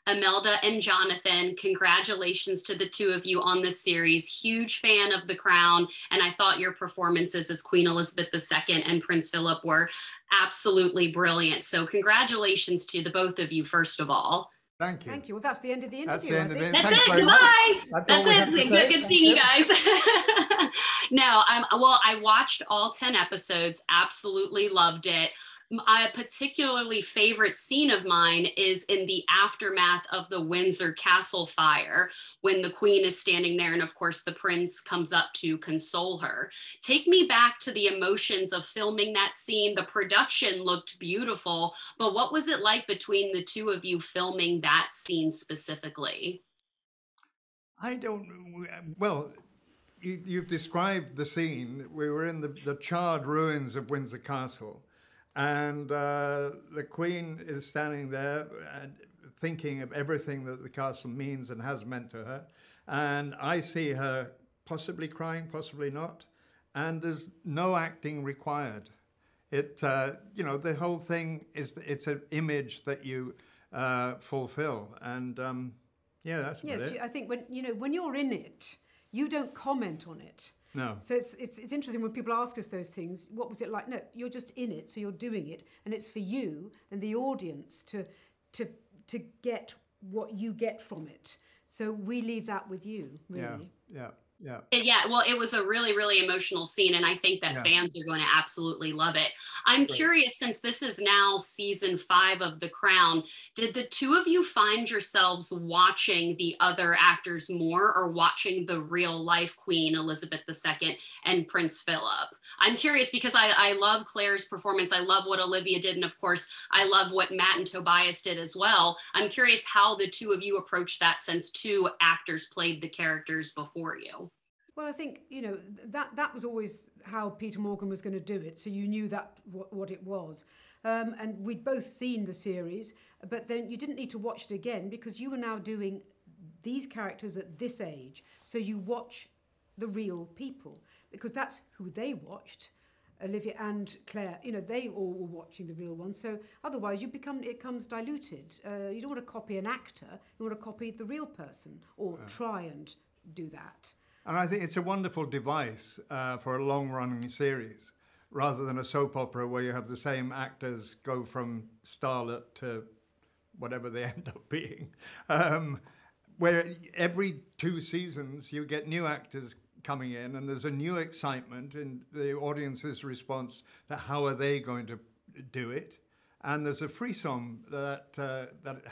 Imelda and Jonathan, congratulations to the two of you on this series. Huge fan of The Crown, and I thought your performances as Queen Elizabeth II and Prince Philip were absolutely brilliant. So congratulations to the both of you, first of all. Thank you. Thank you. Well, that's the end of the interview. That's the end of it. That's Thanks it. very much. Goodbye. That's it. Good seeing you guys. No, I watched all 10 episodes. Absolutely loved it. A particularly favorite scene of mine is in the aftermath of the Windsor Castle fire, when the Queen is standing there and of course the Prince comes up to console her. Take me back to the emotions of filming that scene. The production looked beautiful, but what was it like between the two of you filming that scene specifically? Well, you've described the scene. We were in the charred ruins of Windsor Castle. And the Queen is standing there and thinking of everything that the castle means and has meant to her. And I see her possibly crying, possibly not. And there's no acting required. The whole thing it's an image that you fulfill. And yeah, that's about it. Yes, I think when you're in it, you don't comment on it. No. So it's interesting when people ask us those things, what was it like? No, you're just in it, so you're doing it, and it's for you and the audience to get what you get from it. So we leave that with you, really. Yeah. Well, it was a really, really emotional scene, and I think that fans are going to absolutely love it. I'm curious, since this is now season 5 of The Crown, did the two of you find yourselves watching the other actors more, or watching the real life Queen Elizabeth II and Prince Philip? I'm curious because I love Claire's performance. I love what Olivia did, and of course, I love what Matt and Tobias did as well. I'm curious how the two of you approached that, since two actors played the characters before you. Well, I think, that was always how Peter Morgan was going to do it. So you knew that what it was. And we'd both seen the series, but then you didn't need to watch it again because you were now doing these characters at this age. So you watch the real people because that's who they watched. Olivia and Claire, they all were watching the real one. So otherwise it becomes diluted. You don't want to copy an actor. You want to copy the real person or try and do that. And I think it's a wonderful device for a long-running series, rather than a soap opera where you have the same actors go from starlet to whatever they end up being. Where every 2 seasons you get new actors coming in, and there's a new excitement in the audience's response to how are they going to do it, and there's a frisson that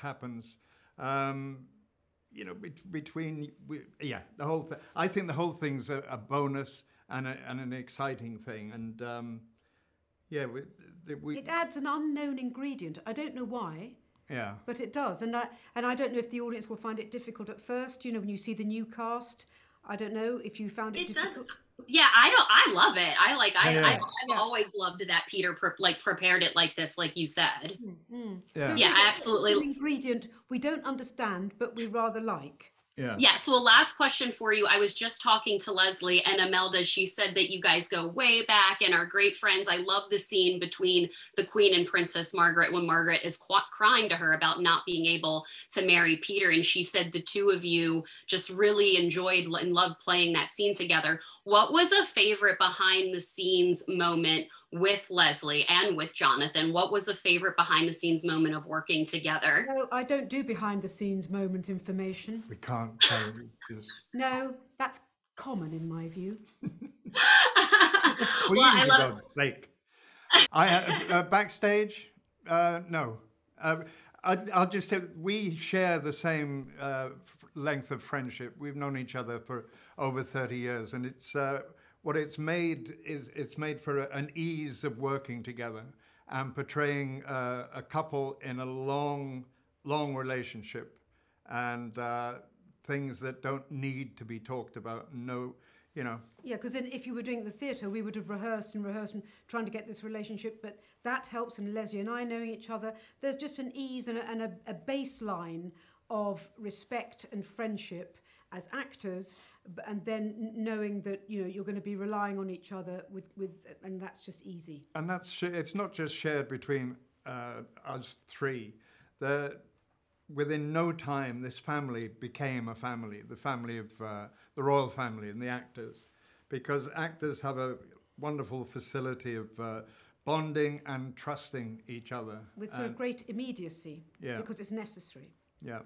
happens. The whole thing. I think the whole thing's a bonus and an exciting thing, and it adds an unknown ingredient. I don't know why. Yeah. But it does, and I don't know if the audience will find it difficult at first. When you see the new cast, I don't know if you found it difficult. Yeah, I love it. I've always loved that Peter prepared it like this, like you said. Mm-hmm. Yeah. So Absolutely. It's an ingredient we don't understand, but we rather like. Yeah. Yes. Well, last question for you. I was just talking to Leslie and Imelda. She said that you guys go way back and are great friends. I love the scene between the Queen and Princess Margaret when Margaret is crying to her about not being able to marry Peter. And she said the two of you just really enjoyed and loved playing that scene together. What was a favorite behind the scenes moment with Leslie and with Jonathan? What was a favorite behind the scenes moment of working together? No, I don't do behind the scenes moment information. We can't tell you. No, that's common in my view. For God's sake. Backstage, no. I'll just say we share the same length of friendship. We've known each other for over 30 years, and it's what it's made is it's made for an ease of working together and portraying a couple in a long relationship, and things that don't need to be talked about. Yeah, because then if you were doing the theatre, we would have rehearsed and trying to get this relationship, but that helps, and Leslie and I knowing each other, there's just an ease and a baseline of respect and friendship as actors, and then knowing that you're going to be relying on each other and that's just easy. And it's not just shared between us three. within no time, this family became a family, the family of the royal family and the actors, because actors have a wonderful facility of bonding and trusting each other. With sort of great immediacy, yeah, because it's necessary. Yeah.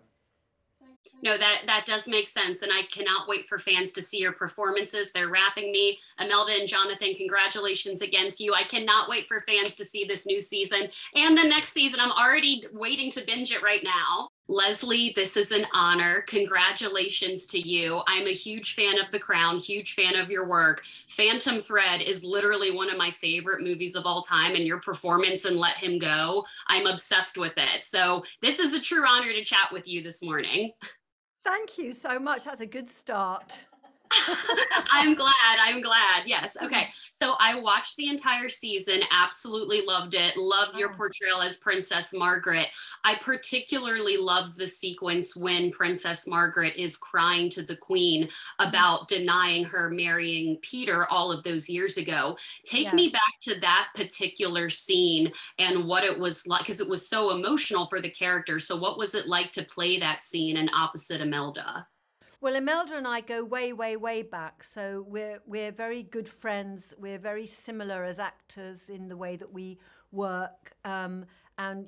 No, that does make sense. And I cannot wait for fans to see your performances. They're wrapping me. Imelda and Jonathan, congratulations again to you. I cannot wait for fans to see this new season and the next season. I'm already waiting to binge it right now. Lesley, this is an honor. Congratulations to you. I'm a huge fan of The Crown, huge fan of your work. Phantom Thread is literally one of my favorite movies of all time, and your performance in Let Him Go, I'm obsessed with it. So this is a true honor to chat with you this morning. Thank you so much. That's a good start. I'm glad. Yes. Okay. So I watched the entire season, absolutely loved it. Loved your portrayal as Princess Margaret. I particularly loved the sequence when Princess Margaret is crying to the Queen about denying her marrying Peter all of those years ago. Take me back to that particular scene and what it was like, because it was so emotional for the character. So what was it like to play that scene and opposite Imelda? Well, Imelda and I go way, way, way back. So we're very good friends. We're very similar as actors in the way that we work. And,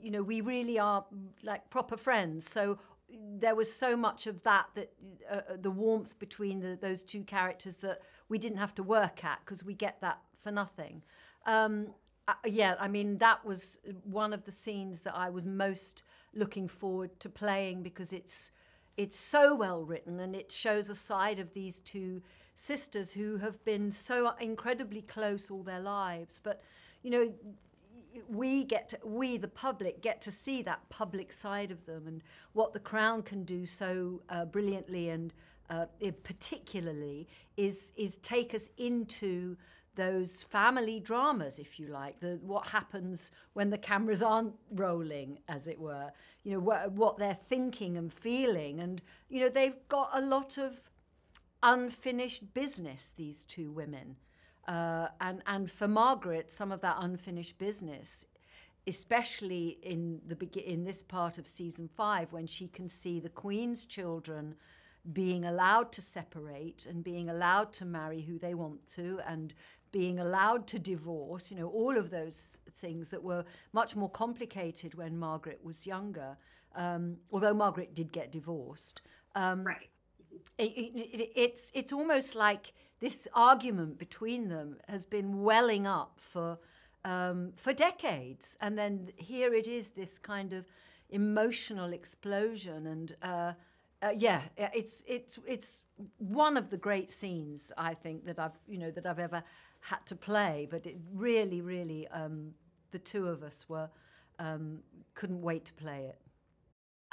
you know, we really are like proper friends. So there was so much of that, the warmth between those two characters that we didn't have to work at, because we get that for nothing. Yeah, I mean, that was one of the scenes that I was most looking forward to playing, because it's so well written, and it shows a side of these two sisters who have been so incredibly close all their lives. But, you know, we, the public, get to see that public side of them, and what The Crown can do so brilliantly and particularly is take us into those family dramas, if you like, what happens when the cameras aren't rolling, as it were, you know, what they're thinking and feeling. And, you know, they've got a lot of unfinished business, these two women. And for Margaret, some of that unfinished business, especially in this part of season 5, when she can see the Queen's children being allowed to separate and being allowed to marry who they want to, and being allowed to divorce, you know, all of those things that were much more complicated when Margaret was younger, although Margaret did get divorced. Right. It's almost like this argument between them has been welling up for decades, and then here it is, this kind of emotional explosion, and yeah, it's one of the great scenes, I think, that I've ever had to play. But it really, the two of us couldn't wait to play it.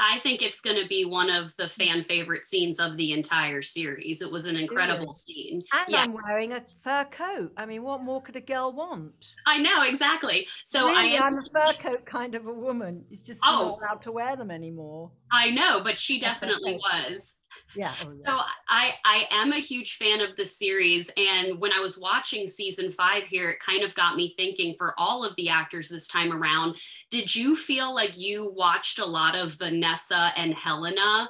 I think it's going to be one of the fan favorite scenes of the entire series. It was an incredible scene. And yes. I'm wearing a fur coat. I mean, what more could a girl want? I know, exactly. So really, I'm a fur coat kind of a woman. It's just not allowed to wear them anymore. I know, but she definitely was. Yeah. So I am a huge fan of the series, and when I was watching season 5 here, it kind of got me thinking, for all of the actors this time around, did you feel like you watched a lot of Vanessa and Helena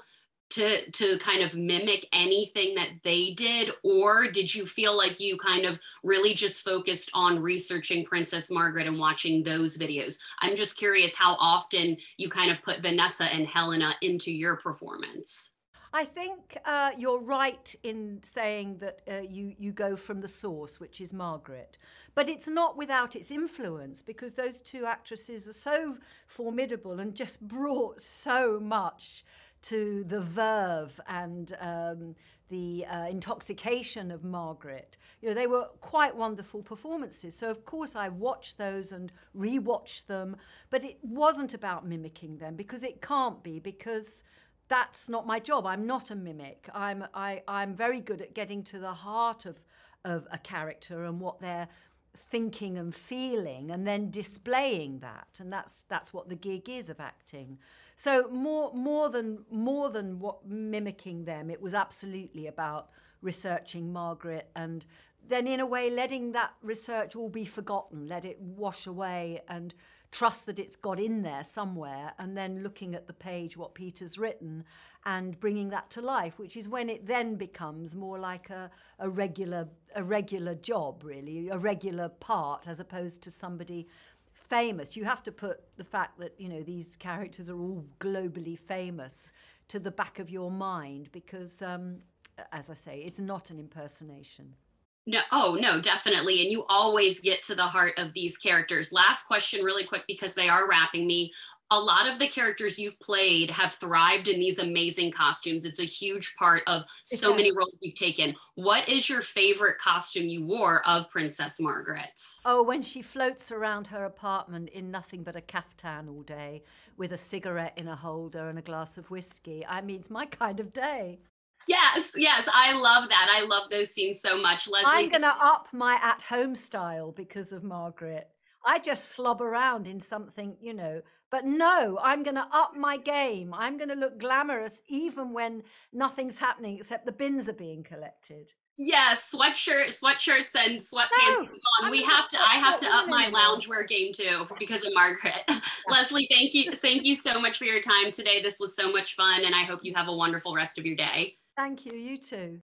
to kind of mimic anything that they did, or did you feel like you kind of really just focused on researching Princess Margaret and watching those videos? I'm just curious how often you kind of put Vanessa and Helena into your performance. I think you're right in saying that you go from the source, which is Margaret. But it's not without its influence, because those two actresses are so formidable and just brought so much to the verve and the intoxication of Margaret. You know, they were quite wonderful performances. So, of course, I watched those and rewatched them. But it wasn't about mimicking them, because it can't be, because that's not my job. I'm not a mimic. I'm very good at getting to the heart of a character and what they're thinking and feeling, and then displaying that. And that's what the gig is of acting. So more than what mimicking them, it was absolutely about researching Margaret, and then in a way letting that research all be forgotten, let it wash away, and trust that it's got in there somewhere, and then looking at the page what Peter's written and bringing that to life, which is when it then becomes more like a regular job, really, a regular part, as opposed to somebody famous. You have to put the fact that, you know, these characters are all globally famous to the back of your mind, because, as I say, it's not an impersonation. No, oh no, definitely. And you always get to the heart of these characters. Last question, really quick, because they are wrapping me. A lot of the characters you've played have thrived in these amazing costumes. It's a huge part of so many roles you've taken. What is your favorite costume you wore of Princess Margaret's? Oh, when she floats around her apartment in nothing but a caftan all day with a cigarette in a holder and a glass of whiskey. I mean, it's my kind of day. Yes, yes, I love that. I love those scenes so much. Lesley, I'm going to up my at-home style because of Margaret. I just slob around in something, you know, but no, I'm going to up my game. I'm going to look glamorous even when nothing's happening except the bins are being collected. Yes, sweatshirts and sweatpants. No, I have to up my loungewear game too because of Margaret. Yeah. Lesley, thank you so much for your time today. This was so much fun, and I hope you have a wonderful rest of your day. Thank you. You too.